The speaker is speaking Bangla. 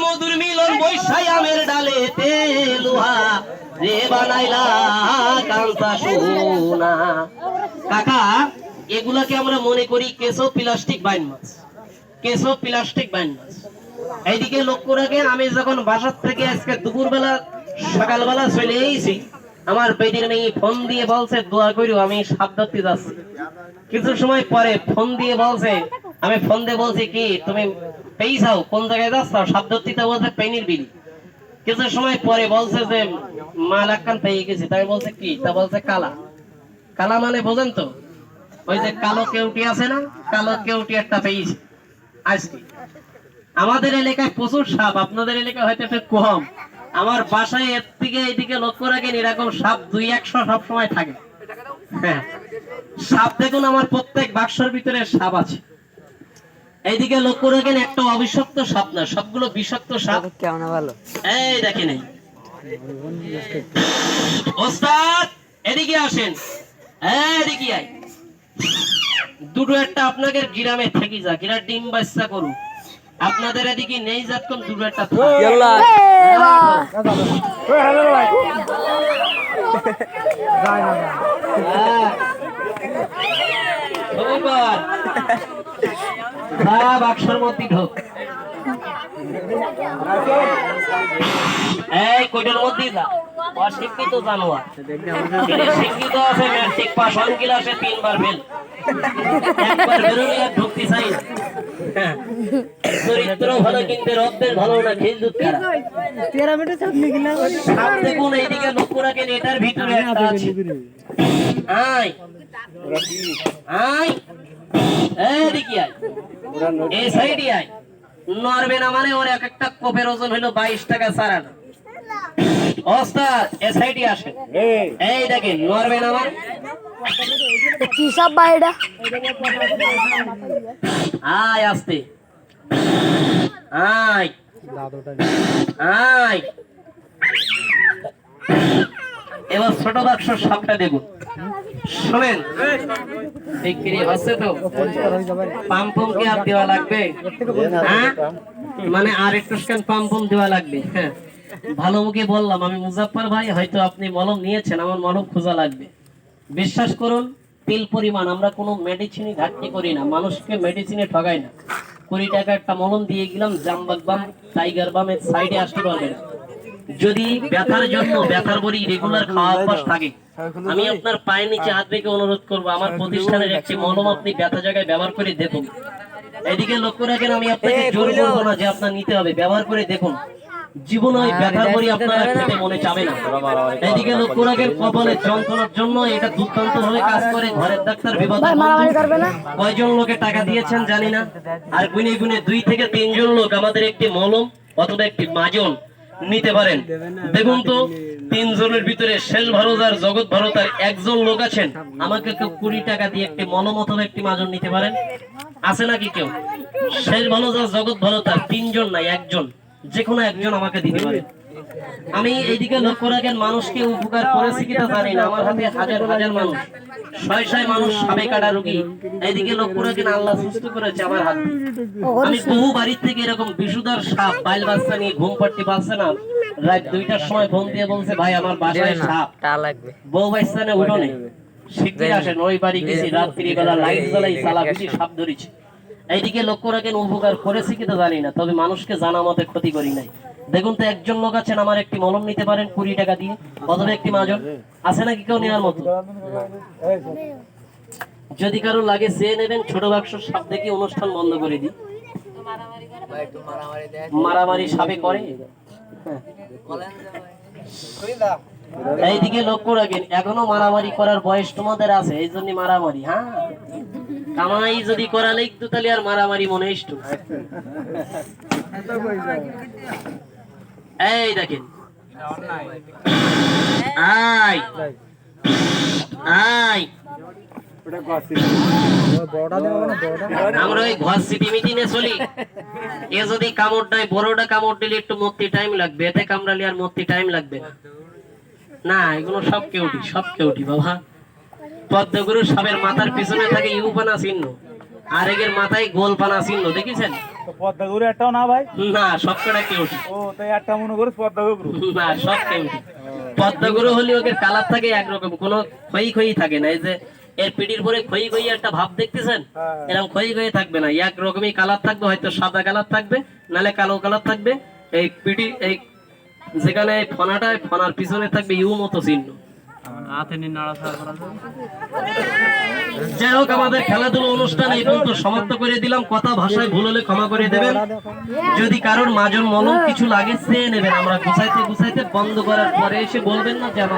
মধুর মিলন বৈশাই আমের ডালে তেলুহা রে বানাইলা কাঁচা সোনা। কাকা এগুলাকে আমরা মনে করি কেঁচো প্লাস্টিক বাইন মাছ, কেঁচো প্লাস্টিক বাইন মাছ। এইদিকে লক্ষ্য রাখেন, আমি যখন বাসার থেকে আজকে দুপুরবেলা সকালবেলা চলে এসেছি, আমার বেদির মেয়ে ফোন দিয়ে বলছে দোয়া করিও, আমি সাপ ধরতে যাচ্ছি। কিছু সময় পরে ফোন দিয়ে বলছে, আমি ফোন দিয়ে বলছি কি তুমি পেয়েছাও, কোন জায়গায় যাচ্ছ? সাপ ধরতে বলছে পেনির বিল। কিছু সময় পরে বলছে যে মাল একখান পেয়ে গেছি। তাই বলছে কি? তা বলছে কালা। কালা মানে বোঝেন তো, ওই যে কালো কেউটি আছে না, কালো কেউটি একটা পেয়েছি আজকে। আমাদের এলাকায় প্রচুর সাপ, আপনাদের এলাকায় হয়তো একটু কম। আমার বাসায় এর থেকে এইদিকে লক্ষ্য রাখেন, এরকম সাপ 200-100 সব সময় থাকে। হ্যাঁ, সাপ দেখুন আমার প্রত্যেক বাক্সের ভিতরে সাপ আছে। এইদিকে লক্ষ্য রাখেন, একটা অবিষাক্ত সাপ না, সবগুলো বিষাক্ত সাপ। কেমন ভালো এই দেখেন, এই ওস্তাদ এদিকে আসেন, এদিকে আয়। দুটো একটা আপনাদের গ্রামে থেকে যা, গ্রাম ডিম বাচ্চা করুন। আপনাদের এদিকে নেই যাতক্ষণ দুটো একটা বাক্সর মধ্যে ঢোক। এই কোটার মধ্যে যা, অশিক্ষিত জানোয়ার। শিক্ষিত আছে, ম্যাট্রিক পাস, ওয়ান ক্লাসে 3 বার ফেল, একবার বেরোলে আর ঢুকতে চাই না। চরিত্র ভালো কিন্তু রক্তের ভালো না, খেল দুধ খারাপ। সাপ দেখুন, এইদিকে লক্ষ্য রাখেন, এটার ভিতরে একটা আছে। আয় আয়, এইদিকে আয়, এই সাইডে আয়। নড়বে না মানে ওর এক একটা কোপের ওজন হলো 22 টাকা চারানা। ওস্তাদ এই সাইডে আসেন, এই দেখেন নড়বে না মানে কি সব বাইরা। আয় আস্তে, আয় আয়। এবার ছোট বাক্স সাপটা দেখুন, শোনেন। বিক্রি হচ্ছে তো, পাম্পম কি আর দেওয়া লাগবে? হ্যাঁ, মানে আর একটু পাম্পম দেওয়া লাগবে। হ্যাঁ, ভালো মুখে বললাম আমি মুজাফফর ভাই, হয়তো আপনি মলম নিয়েছেন, আমার মলম খোঁজা লাগবে। বিশ্বাস করুন, তেল পরিমাণ আমরা কোনো মেডিসিনই ঘাটতি করি না, মানুষকে মেডিসিনে ঠগাই না। 20 টাকা একটা মলম দিয়ে গেলাম, জামবাগ বাম, টাইগার বামের সাইডে আসতে পারবে না। যদি ব্যথার জন্য ব্যথার বড়ি রেগুলার খাওয়া অভ্যাস থাকে, আমি আপনার পায়ের নিচে হাত রেখে অনুরোধ করবো, আমার প্রতিষ্ঠানের একটি মলম আপনি ব্যথা জায়গায় ব্যবহার করে দেখুন। এদিকে লক্ষ্য রাখেন, আমি আপনাকে জোর করবো না যে আপনার নিতে হবে, ব্যবহার করে দেখুন। জীবনে ওই ব্যথার বড়ি আপনারা খেতে মনে চাবে না। এদিকে লক্ষ্য রাখেন, কপালের যন্ত্রণার জন্য এটা দুর্দান্ত ভাবে কাজ করে। ঘরের ডাক্তার বিপদ, কয়জন লোকে টাকা দিয়েছেন জানি না, আর গুনে গুনে 2 থেকে 3 জন লোক আমাদের একটি মলম অথবা একটি মাজন নিতে পারেন। দেখুন তো, 3 জনের ভিতরে শেষ ভারতার জগৎ ভারতার একজন লোক আছেন, আমাকে কেউ 20 টাকা দিয়ে একটি মলম অথবা একটি মাজন নিতে পারেন? আছে নাকি কেউ? শেষ ভারতার জগৎ ভারতার 3 জন নাই, একজন, যে কোনো একজন আমাকে দিতে পারে। আমি এইদিকে লক্ষ্য রাখেন, মানুষকে উপকার করেছি কিনা জানি না, আমার হাতে হাজার হাজার মানুষ, 600 মানুষ সাপে কাটা রোগী। এইদিকে লক্ষ্য রাখেন, আল্লাহ সুস্থ করেছে আমার হাত। আমি বহু বাড়ির থেকে এরকম বিষুদার সাপ বাইল বাচ্চা নিয়ে ঘুম পাড়তে পারছে না, রাত 2টার সময় ফোন দিয়ে বলছে ভাই আমার বাসায় সাপ, বউ বাচ্চা না উঠোনে, শিগগির আসেন। ওই বাড়ি গেছি, রাত্রি বেলা লাইট জ্বালাই, সালা বেশি সাপ ধরেছি। এইদিকে লক্ষ্য রাখেন, উপকার করেছি কিনা জানি না, তবে মানুষকে জানা মতে ক্ষতি করি নাই। দেখুন তো, একজন লোক আছেন, আমার একটি মলম নিতে পারেন 20 টাকা দিয়ে, অথবা একটি মাজন। আছে নাকি কেউ নেওয়ার মতো? যদি কারো লাগে চেয়ে নেবেন। ছোট বাক্স সাপ দেখে অনুষ্ঠান বন্ধ করে দিই। মারামারি সাপে করে। এইদিকে লক্ষ্য রাখেন, এখনো মারামারি করার বয়স তোমাদের আছে, এই জন্য মারামারি। হ্যাঁ, কামাই যদি করা লাগতো তাহলে আর মারামারি মনে আসতো। এই দেখেন, আয় আয়, আমরা ওই ঘর সিটি মিটিনে চলি। এ যদি কামড় দেয়, বড়টা কামড় দিলে একটু মরতে টাইম লাগবে, এতে কামড়ালে আর মরতে টাইম লাগবে না। না, এগুলো সব কেউটি, সব কেউটি বাবা। পদ্মগুরু সাপের মাথার পিছনে থাকে ইউপানা চিহ্ন, আর এর মাথায় গোল পানা চিহ্ন দেখেছেন? তো পদ্মা গরু একটাও না ভাই? না, সবকটা কেউটি। ও তাই একটা মনে করিস পদ্মা গরু? না, সব কেউটি। পদ্মা গরু হলে ওকে কালার থাকে একরকম, কোনো খয়ি খয়ি থাকে না। এই যে এর পিঠির পরে খয়ি খয়ি একটা ভাব দেখতেছেন, এরকম খয়ি খয়ি থাকবে না, একরকমই কালার থাকবে, হয়তো সাদা কালার থাকবে, নালে কালো কালার থাকবে। এই পিঠি এই যেখানে ফনাটা, ফনার পিছনে থাকবে ইউ মতো চিহ্ন। যাই হোক, আমাদের খেলাধুলো অনুষ্ঠান এই পর্যন্ত সমাপ্ত করে দিলাম। কথা ভাষায় ভুল হলে ক্ষমা করে দেবেন। যদি কারোর মাজন মলম কিছু লাগে চেয়ে নেবেন, আমরা গুছাইতে গুছাইতে বন্ধ করার পরে এসে বলবেন না যে আমাদের